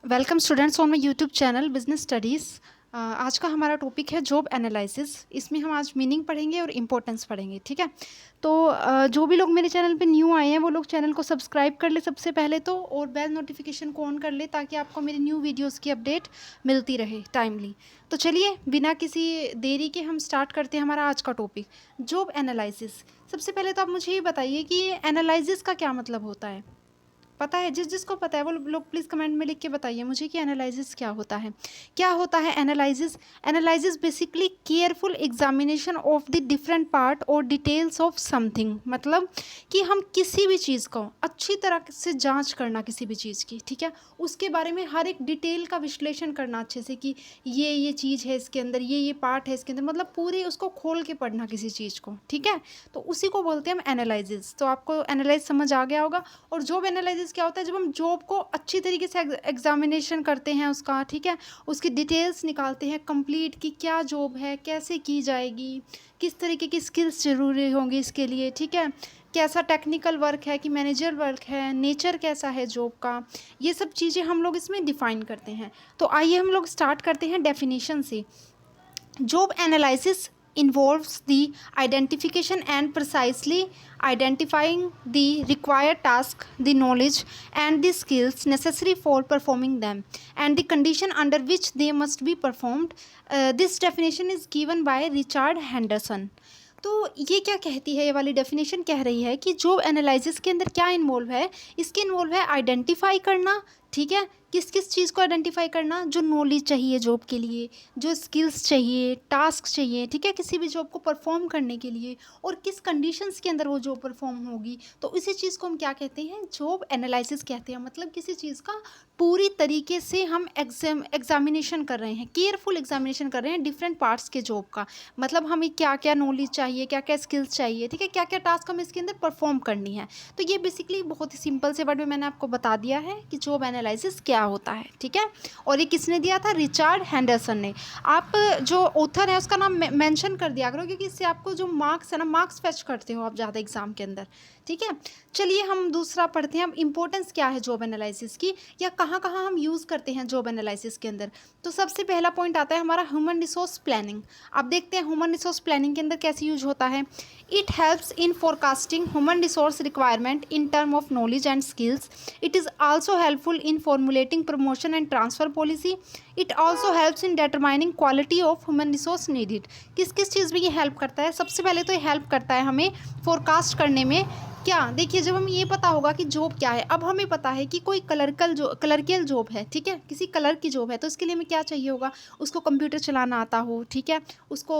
Welcome students on my YouTube channel business studies. आज का हमारा टॉपिक है जॉब एनालिसिस। इसमें हम आज मीनिंग पढ़ेंगे और इम्पोर्टेंस पढ़ेंगे, ठीक है। तो जो भी लोग मेरे चैनल पे न्यू आए हैं वो लोग चैनल को सब्सक्राइब कर ले सबसे पहले तो, और बेल नोटिफिकेशन को ऑन कर ले ताकि आपको मेरी न्यू वीडियोस की अपडेट मिलती रहे टाइमली। तो चलिए बिना किसी देरी के हम स्टार्ट करते हैं हमारा आज का टॉपिक, जॉब एनालिसिस। सबसे पहले तो आप मुझे ये बताइए कि एनालिसिस का क्या मतलब होता है। पता है? जिसको पता है वो लोग प्लीज़ कमेंट में लिख के बताइए मुझे कि एनालिसिस क्या होता है। क्या होता है analysis? Analysis basically careful examination of the different part और डिटेल्स ऑफ समथिंग। मतलब कि हम किसी भी चीज़ को अच्छी तरह से जांच करना, किसी भी चीज़ की, ठीक है, उसके बारे में हर एक डिटेल का विश्लेषण करना अच्छे से कि ये चीज़ है इसके अंदर, ये पार्ट है इसके अंदर, मतलब पूरी उसको खोल के पढ़ना किसी चीज़ को, ठीक है। तो उसी को बोलते हैं हम एनालिसिस। तो आपको एनालाइज समझ आ गया होगा। और जॉब एनालिसिस क्या होता है? जब हम जॉब को अच्छी तरीके से एग्जामिनेशन करते हैं उसका, ठीक है, उसकी डिटेल्स निकालते हैं कंप्लीट कि क्या जॉब है, कैसे की जाएगी, किस तरीके की स्किल्स ज़रूरी होंगी इसके लिए, ठीक है, कैसा टेक्निकल वर्क है कि मैनेजर वर्क है, नेचर कैसा है जॉब का, ये सब चीज़ें हम लोग इसमें डिफ़ाइन करते हैं। तो आइए हम लोग स्टार्ट करते हैं डेफिनेशन से। Job analysis involves the identification and precisely identifying the required task, the knowledge and the skills necessary for performing them, and the condition under which they must be performed. This definition is given by Richard Henderson. तो ये क्या कहती है, ये वाली definition कह रही है कि जॉब एनालिसिस के अंदर क्या इन्वॉल्व है? इसके इन्वॉल्व है आइडेंटिफाई करना, ठीक है, किस किस चीज़ को आइडेंटिफाई करना, जो नॉलेज चाहिए जॉब के लिए, जो स्किल्स चाहिए, टास्क चाहिए, ठीक है, किसी भी जॉब को परफॉर्म करने के लिए, और किस कंडीशंस के अंदर वो जॉब परफॉर्म होगी। तो इसी चीज़ को हम क्या कहते हैं? जॉब एनालिसिस कहते हैं। मतलब किसी चीज़ का पूरी तरीके से हम एग्जामिनेशन कर रहे हैं, केयरफुल एग्जामिनेशन कर रहे हैं डिफरेंट पार्ट्स के जॉब का। मतलब हमें क्या क्या नॉलेज चाहिए, क्या क्या स्किल्स चाहिए, ठीक है, क्या क्या टास्क हमें इसके अंदर परफॉर्म करनी है। तो ये बेसिकली बहुत ही सिंपल से वर्ड में मैंने आपको बता दिया है कि जॉब एनालिसिस क्या होता है, ठीक है। और ये किसने दिया था? रिचर्ड हैंडरसन ने। आप जो ऑथर है उसका नाम मेंशन कर दिया करो, क्योंकि इससे आपको जो मार्क्स है ना, मार्क्स फेच करते हो आप ज़्यादा एग्जाम के अंदर, ठीक है। चलिए हम दूसरा पढ़ते हैं। अब इंपॉर्टेंस क्या है जॉब एनालिसिस की, या कहाँ कहाँ हम यूज़ करते हैं जॉब एनालिसिस के अंदर। तो सबसे पहला पॉइंट आता है हमारा ह्यूमन रिसोर्स प्लानिंग। अब देखते हैं ह्यूमन रिसोर्स प्लानिंग के अंदर कैसे यूज होता है। It helps in forecasting human resource requirement in term of knowledge and skills. It is also helpful in formulating promotion and transfer policy. It also helps in determining quality of human resource needed. किस किस चीज़ में ये help करता है? सबसे पहले तो ये हेल्प करता है हमें फोरकास्ट करने में। क्या? देखिए, जब हमें ये पता होगा कि जॉब क्या है, अब हमें पता है कि कोई कलरिकल जॉब है, ठीक है, किसी कलर की जॉब है, तो इसके लिए हमें क्या चाहिए होगा? उसको कंप्यूटर चलाना आता हो, ठीक है, उसको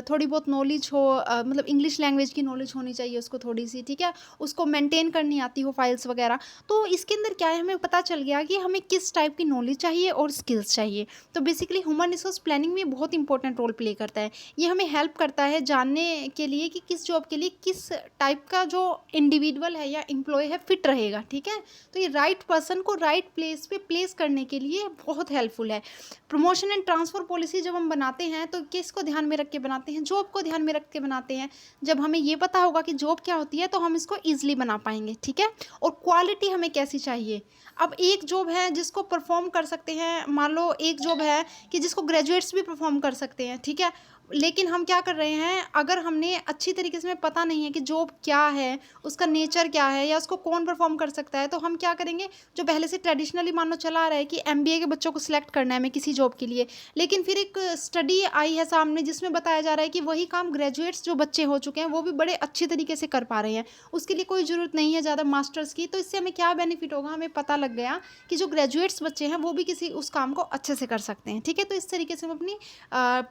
थोड़ी बहुत नॉलेज हो, मतलब इंग्लिश लैंग्वेज की नॉलेज होनी चाहिए उसको थोड़ी सी, ठीक है, उसको मेंटेन करनी आती हो फाइल्स वगैरह। तो इसके अंदर क्या है, हमें पता चल गया कि हमें किस टाइप की नॉलेज चाहिए और स्किल्स चाहिए। तो बेसिकली ह्यूमन रिसोर्स प्लानिंग में बहुत इंपॉर्टेंट रोल प्ले करता है। ये हमें हेल्प करता है जानने के लिए कि किस जॉब के लिए किस टाइप का जो इंडिविजुअल है या एम्प्लॉय है फिट रहेगा, ठीक है। तो ये राइट पर्सन को राइट प्लेस पे प्लेस करने के लिए बहुत हेल्पफुल है। प्रमोशन एंड ट्रांसफ़र पॉलिसी जब हम बनाते हैं तो किसको ध्यान में रख के बनाते हैं? जॉब को ध्यान में रख के बनाते हैं। जब हमें ये पता होगा कि जॉब क्या होती है तो हम इसको ईजिली बना पाएंगे, ठीक है। और क्वालिटी हमें कैसी चाहिए? अब एक जॉब है जिसको परफॉर्म कर सकते हैं, मान लो एक जॉब है कि जिसको ग्रेजुएट्स भी परफॉर्म कर सकते हैं, ठीक है, लेकिन हम क्या कर रहे हैं, अगर हमने अच्छी तरीके से हमें पता नहीं है कि जॉब क्या है, उसका नेचर क्या है, या उसको कौन परफॉर्म कर सकता है, तो हम क्या करेंगे, जो पहले से ट्रेडिशनली मान लो चला आ रहा है कि एमबीए के बच्चों को सिलेक्ट करना है हमें किसी जॉब के लिए, लेकिन फिर एक स्टडी आई है सामने जिसमें बताया जा रहा है कि वही काम ग्रेजुएट्स जो बच्चे हो चुके हैं वो भी बड़े अच्छी तरीके से कर पा रहे हैं, उसके लिए कोई ज़रूरत नहीं है ज़्यादा मास्टर्स की। तो इससे हमें क्या बेनिफिट होगा, हमें पता लग गया कि जो ग्रेजुएट्स बच्चे हैं वो भी किसी उस काम को अच्छे से कर सकते हैं, ठीक है। तो इस तरीके से हम अपनी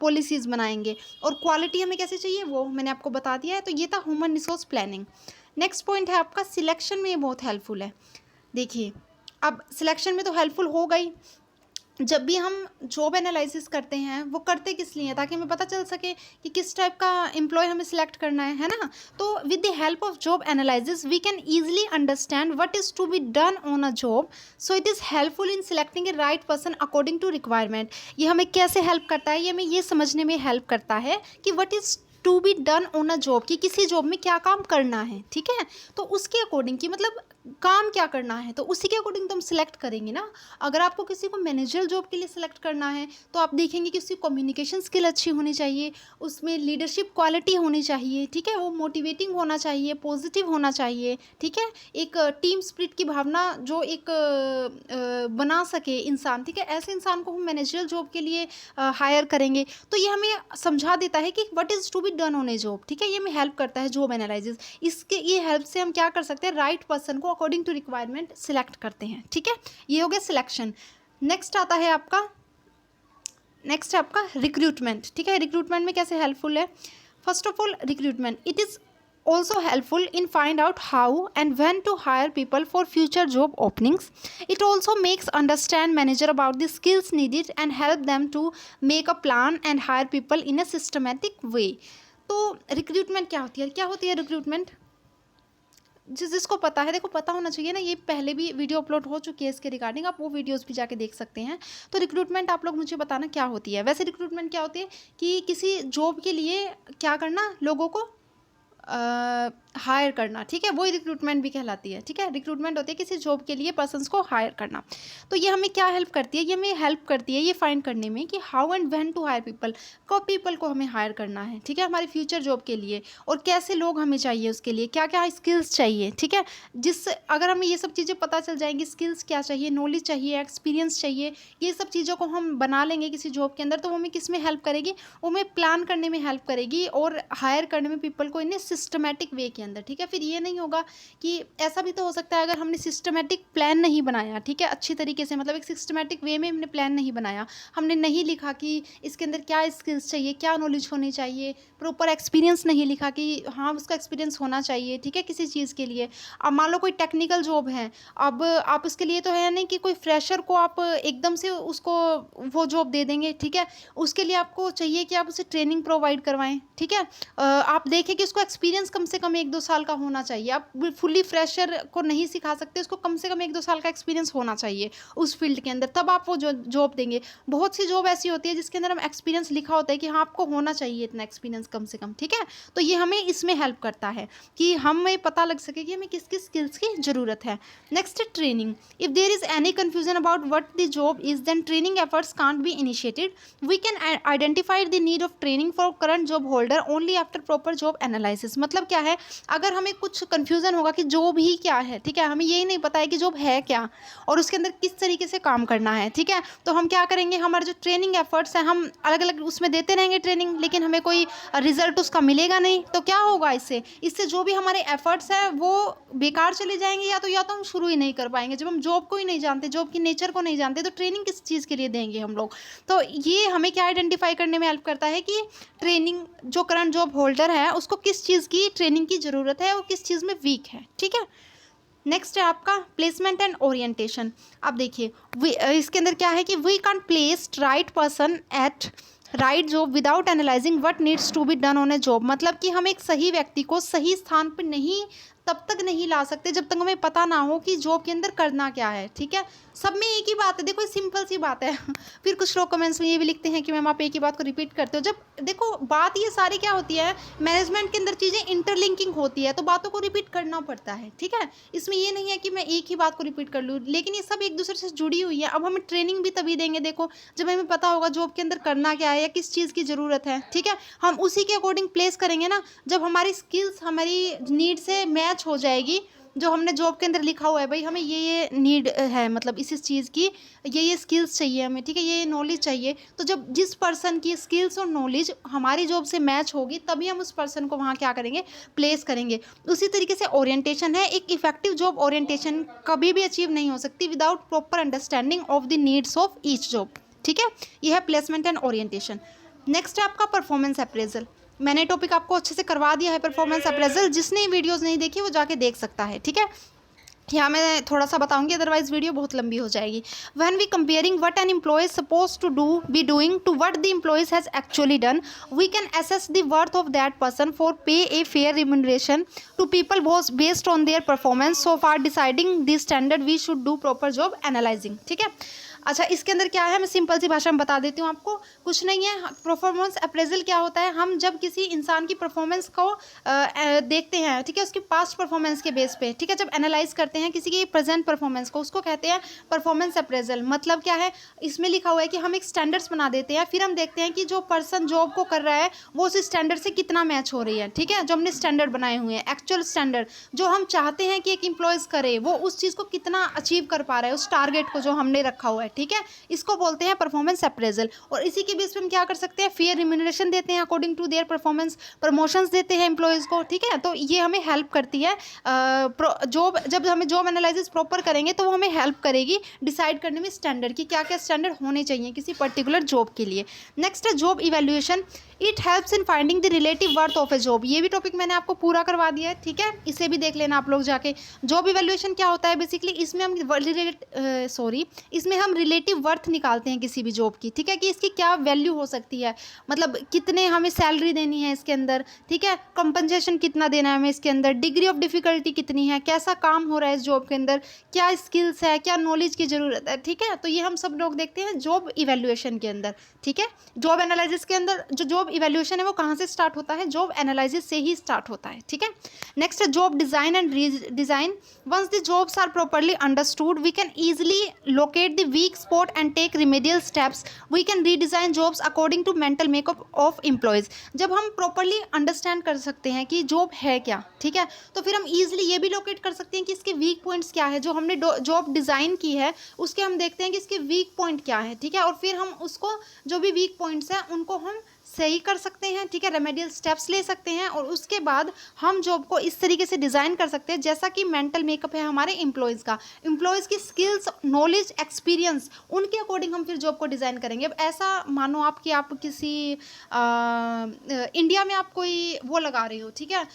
पॉलिसीज़ बनाएंगे। और क्वालिटी हमें कैसे चाहिए वो मैंने आपको बता दिया है। तो ये था human resource planning. Next point है आपका सिलेक्शन में, ये बहुत हेल्पफुल है। देखिए, अब सिलेक्शन में तो हेल्पफुल हो गई। जब भी हम जॉब एनालिसिस करते हैं वो करते किस लिए हैं? ताकि हमें पता चल सके कि किस टाइप का एम्प्लॉय हमें सिलेक्ट करना है ना। तो with the help of job analysis we can easily understand what is to be done on a job, so it is helpful in selecting a right person according to requirement. ये हमें कैसे help करता है? ये हमें ये समझने में हेल्प करता है कि what is to be done on a job, कि किसी जॉब में क्या काम करना है, ठीक है। तो उसके अकॉर्डिंग कि मतलब काम क्या करना है, तो उसी के अकॉर्डिंग तो हम सिलेक्ट करेंगे ना। अगर आपको किसी को मैनेजर जॉब के लिए सिलेक्ट करना है तो आप देखेंगे कि उसकी कम्युनिकेशन स्किल अच्छी होनी चाहिए, उसमें लीडरशिप क्वालिटी होनी चाहिए, ठीक है, वो मोटिवेटिंग होना चाहिए, पॉजिटिव होना चाहिए, ठीक है, एक टीम स्पिरिट की भावना जो एक बना सके इंसान, ठीक है, ऐसे इंसान को हम मैनेजर जॉब के लिए हायर करेंगे। तो ये हमें समझा देता है कि what is to be done on a job, ठीक है, ये हमें हेल्प करता है जॉब एनालिसिस। इसके ये हेल्प से हम क्या कर सकते हैं, राइट पर्सन को अकॉर्डिंग टू रिक्वायरमेंट सिलेक्ट करते हैं, ठीक है। ये हो गया सिलेक्शन। नेक्स्ट है आपका रिक्रूटमेंट, ठीक है। रिक्रूटमेंट में कैसे हेल्पफुल है, first of all recruitment it is also helpful in find out how and when to hire people for future job openings. It also makes understand manager about the skills needed and help them to make a plan and hire people in a systematic way. तो recruitment क्या होती है recruitment, जिसको पता है, देखो पता होना चाहिए ना, ये पहले भी वीडियो अपलोड हो चुकी है इसके रिगार्डिंग, आप वो वीडियोस भी जाके देख सकते हैं। तो रिक्रूटमेंट आप लोग मुझे बताना क्या होती है। वैसे रिक्रूटमेंट क्या होती है कि किसी जॉब के लिए क्या करना, लोगों को हायर करना, ठीक है, वही रिक्रूटमेंट भी कहलाती है, ठीक है। रिक्रूटमेंट होती है किसी जॉब के लिए पर्सन्स को हायर करना। तो ये हमें क्या हेल्प करती है, ये हमें हेल्प करती है ये फाइंड करने में कि how and when to hire people, कब पीपल को हमें हायर करना है, ठीक है, हमारी फ्यूचर जॉब के लिए, और कैसे लोग हमें चाहिए, उसके लिए क्या क्या स्किल्स चाहिए, ठीक है। जिससे अगर हमें ये सब चीज़ें पता चल जाएंगी, स्किल्स क्या चाहिए, नॉलेज चाहिए, एक्सपीरियंस चाहिए, ये सब चीज़ों को हम बना लेंगे किसी जॉब के अंदर, तो वो हमें किस में हेल्प करेगी, वो हमें प्लान करने में हेल्प करेगी और हायर करने में पीपल को इन्हें सिस्टमेटिक वे के अंदर, ठीक है। फिर ये नहीं होगा कि ऐसा भी तो हो सकता है अगर हमने सिस्टमेटिक प्लान नहीं बनाया, ठीक है, अच्छी तरीके से, मतलब एक सिस्टमेटिक वे में हमने प्लान नहीं बनाया, हमने नहीं लिखा कि इसके अंदर क्या स्किल्स चाहिए, क्या नॉलेज होनी चाहिए, प्रॉपर एक्सपीरियंस नहीं लिखा कि हाँ उसका एक्सपीरियंस होना चाहिए, ठीक है, किसी चीज़ के लिए। अब मान लो कोई टेक्निकल जॉब है, अब आप उसके लिए तो है नहीं कि कोई फ्रेशर को आप एकदम से उसको वो जॉब दे देंगे, ठीक है, उसके लिए आपको चाहिए कि आप उसे ट्रेनिंग प्रोवाइड करवाएं, ठीक है। आप देखें कि उसको एक्सपीरियंस कम से कम 1-2 साल का होना चाहिए, आप फुल्ली फ्रेशर को नहीं सिखा सकते, उसको कम से कम 1-2 साल का एक्सपीरियंस होना चाहिए उस फील्ड के अंदर, तब आप वो जॉब देंगे। बहुत सी जॉब ऐसी होती है जिसके अंदर हम एक्सपीरियंस लिखा होता है कि हाँ आपको होना चाहिए इतना एक्सपीरियंस कम से कम, ठीक है। तो ये हमें इसमें हेल्प करता है कि हमें पता लग सके कि हमें किस किस स्किल्स की ज़रूरत है। नेक्स्ट है training. If there is any confusion about what the job is then training efforts can't be initiated. We can identify the need of training for current job holder only after proper job analysis. मतलब क्या है, अगर हमें कुछ confusion होगा कि job ही क्या है, ठीक है, हमें यही नहीं पता है कि जॉब है क्या और उसके अंदर किस तरीके से काम करना है, ठीक है, तो हम क्या करेंगे, हमारे जो ट्रेनिंग एफर्ट्स हैं हम अलग अलग उसमें देते रहेंगे ट्रेनिंग, लेकिन हमें कोई रिजल्ट उसका मिलेगा नहीं। तो क्या होगा, इससे जो भी हमारे एफर्ट्स हैं वो बेकार चले जाएंगे, या तो हम शुरू ही नहीं कर पाएंगे। जब हम जॉब को ही नहीं जानते, जॉब की नेचर को नहीं जानते, तो ट्रेनिंग किस चीज़ के लिए देंगे हम लोग। तो ये हमें क्या आइडेंटिफाई करने में हेल्प करता है कि ट्रेनिंग जो करंट जॉब होल्डर है उसको किस चीज़ की ट्रेनिंग की ज़रूरत है और किस चीज़ में वीक है, ठीक है। नेक्स्ट है आपका प्लेसमेंट एंड ओरिएंटेशन। अब देखिए इसके अंदर क्या है कि we can place right person at right job without analyzing what needs to be done on a job. मतलब कि हम एक सही व्यक्ति को सही स्थान पर नहीं तब तक नहीं ला सकते जब तक हमें पता ना हो कि जॉब के अंदर करना क्या है, ठीक है। सब में एक ही बात है, देखो सिंपल सी बात है। फिर कुछ लोग कमेंट्स में ये भी लिखते हैं कि मैम आप एक ही बात को रिपीट करते हो। जब देखो बात ये सारी क्या होती है, मैनेजमेंट के अंदर चीज़ें इंटरलिंकिंग होती है, तो बातों को रिपीट करना पड़ता है, ठीक है। इसमें ये नहीं है कि मैं एक ही बात को रिपीट कर लूँ, लेकिन ये सब एक दूसरे से जुड़ी हुई है। अब हमें ट्रेनिंग भी तभी देंगे, देखो जब हमें पता होगा जॉब के अंदर करना क्या है या किस चीज़ की ज़रूरत है, ठीक है। हम उसी के अकॉर्डिंग प्लेस करेंगे ना, जब हमारी स्किल्स हमारी नीड से मैच हो जाएगी। जो हमने जॉब के अंदर लिखा हुआ है भाई हमें ये नीड है, मतलब इस चीज़ की ये स्किल्स चाहिए हमें, ठीक है, ये नॉलेज चाहिए। तो जब जिस पर्सन की स्किल्स और नॉलेज हमारी जॉब से मैच होगी तभी हम उस पर्सन को वहाँ क्या करेंगे, प्लेस करेंगे। उसी तरीके से ओरिएंटेशन है, एक इफेक्टिव जॉब ओरिएंटेशन कभी भी अचीव नहीं हो सकती without proper understanding of the needs of each job, ठीक है। यह है प्लेसमेंट एंड ओरिएंटेशन। नेक्स्ट है आपका परफॉर्मेंस अप्रेजल। मैंने टॉपिक आपको अच्छे से करवा दिया है परफॉर्मेंस अप्रेजल, जिसने वीडियोस नहीं देखी वो जाके देख सकता है, ठीक है। यहाँ मैं थोड़ा सा बताऊंगी, अदरवाइज वीडियो बहुत लंबी हो जाएगी। When we comparing what an employ suppose to do be doing to what the employees has actually done, we can assess the worth of that person for pay a fair remuneration to people was based on their performance, so for deciding the standard we should do proper job analyzing. ठीक है, अच्छा इसके अंदर क्या है, मैं simple सी भाषा में बता देती हूँ आपको। कुछ नहीं है, परफॉर्मेंस अप्रेजल क्या होता है, हम जब किसी इंसान की परफॉर्मेंस को देखते हैं, ठीक है, उसकी पास्ट परफॉर्मेंस के बेस पे, ठीक है, जब एनालाइज करते हैं किसी की प्रेजेंट परफॉर्मेंस को, उसको कहते हैं परफॉर्मेंस अप्रेजल। मतलब क्या है, इसमें लिखा हुआ है कि हम एक स्टैंडर्ड्स बना देते हैं, फिर हम देखते हैं कि जो पर्सन जॉब को कर रहा है वो उस स्टैंडर्ड से कितना मैच हो रही है। ठीक है, जो हमने स्टैंडर्ड बनाए हुए हैं, एक्चुअल स्टैंडर्ड जो हम चाहते हैं कि एक एम्प्लॉयज़ करे, वो उस चीज़ को कितना अचीव कर पा रहा है, उस टारगेट को जो हमने रखा हुआ है। ठीक है, इसको बोलते हैं परफॉर्मेंस अप्रेजल। और इसी के बेस पे हम क्या कर सकते हैं, फेयर रिम्यूनरेशन देते हैं according to their performance, promotions देते हैं एम्प्लॉयज़ को। ठीक है, तो ये हमें हेल्प करती है जॉब, जब हमें जॉब एनालिसिस प्रॉपर करेंगे तो वो हमें हेल्प करेगी डिसाइड करने में स्टैंडर्ड की क्या क्या स्टैंडर्ड होने चाहिए किसी पर्टिकुलर जॉब के लिए। नेक्स्ट है job evaluation. It helps in finding the relative worth of A job. ये भी टॉपिक मैंने आपको पूरा करवा दिया है। ठीक है, इसे भी देख लेना आप लोग जाके। जॉब इवैल्यूएशन क्या होता है बेसिकली, इसमें हम रिलेटिव वर्थ निकालते हैं किसी भी जॉब की। ठीक है, कि इसकी क्या वैल्यू हो सकती है, मतलब कितने हमें सैलरी देनी है इसके अंदर, ठीक है, कंपनसेशन कितना देना है हमें इसके अंदर, डिग्री ऑफ डिफिकल्टी कितनी है, कैसा काम हो रहा है इस जॉब के अंदर, क्या स्किल्स है, क्या नॉलेज की ज़रूरत है। ठीक है, तो ये हम सब लोग देखते हैं जॉब इवैल्यूएशन के अंदर। ठीक है, जॉब एनालिसिस के अंदर जो जॉब इवैल्यूएशन है वो कहाँ से स्टार्ट होता है, जॉब एनालिसिस से ही स्टार्ट होता है। ठीक है, नेक्स्ट है job design and redesign. Once the jobs are properly understood we can easily locate the weak spot and take remedial steps. We can redesign jobs according to mental makeup of employees. जब हम properly understand कर सकते हैं कि job है क्या, ठीक है, तो फिर हम ईजिली ये भी लोकेट कर सकते हैं कि इसके वीक पॉइंट्स क्या है। जो हमने जॉब डिज़ाइन की है उसके हम देखते हैं कि इसके वीक पॉइंट क्या है। ठीक है, और फिर हम उसको जो भी वीक पॉइंट्स हैं उनको हम सही कर सकते हैं। ठीक है, रेमेडियल स्टेप्स ले सकते हैं और उसके बाद हम जॉब को इस तरीके से डिज़ाइन कर सकते हैं जैसा कि मेंटल मेकअप है हमारे एम्प्लॉयज़ का, एम्प्लॉयज़ की स्किल्स, नॉलेज, एक्सपीरियंस, उनके अकॉर्डिंग हम फिर जॉब को डिज़ाइन करेंगे। अब ऐसा मानो आप कि आप किसी इंडिया में आप कोई वो लगा रहे हो, ठीक है,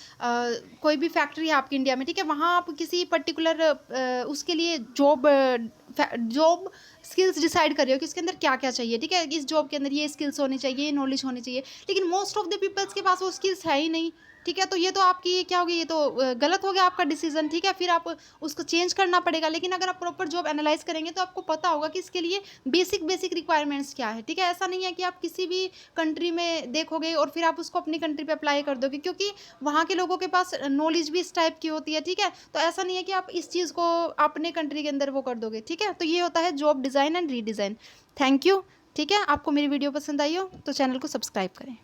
कोई भी फैक्ट्री है आपकी इंडिया में, ठीक है, वहाँ आप किसी पर्टिकुलर उसके लिए जॉब स्किल्स डिसाइड कर रहे हो कि इसके अंदर क्या क्या चाहिए। ठीक है, इस जॉब के अंदर ये स्किल्स होनी चाहिए, ये नॉलेज होनी चाहिए, लेकिन मोस्ट ऑफ द पीपल्स के पास वो स्किल्स है ही नहीं। ठीक है, तो ये तो आपकी क्या होगी, ये तो गलत हो गया आपका डिसीजन। ठीक है, फिर आप उसको चेंज करना पड़ेगा। लेकिन अगर आप प्रॉपर जॉब एनालाइज करेंगे तो आपको पता होगा कि इसके लिए बेसिक रिक्वायरमेंट्स क्या है। ठीक है, ऐसा नहीं है कि आप किसी भी कंट्री में देखोगे और फिर आप उसको अपनी कंट्री पे अप्लाई कर दोगे, क्योंकि वहाँ के लोगों के पास नॉलेज भी इस टाइप की होती है। ठीक है, तो ऐसा नहीं है कि आप इस चीज़ को अपने कंट्री के अंदर वो कर दोगे। ठीक है, तो ये होता है job design and redesign. Thank you. ठीक है, आपको मेरी वीडियो पसंद आई हो तो चैनल को सब्सक्राइब करें।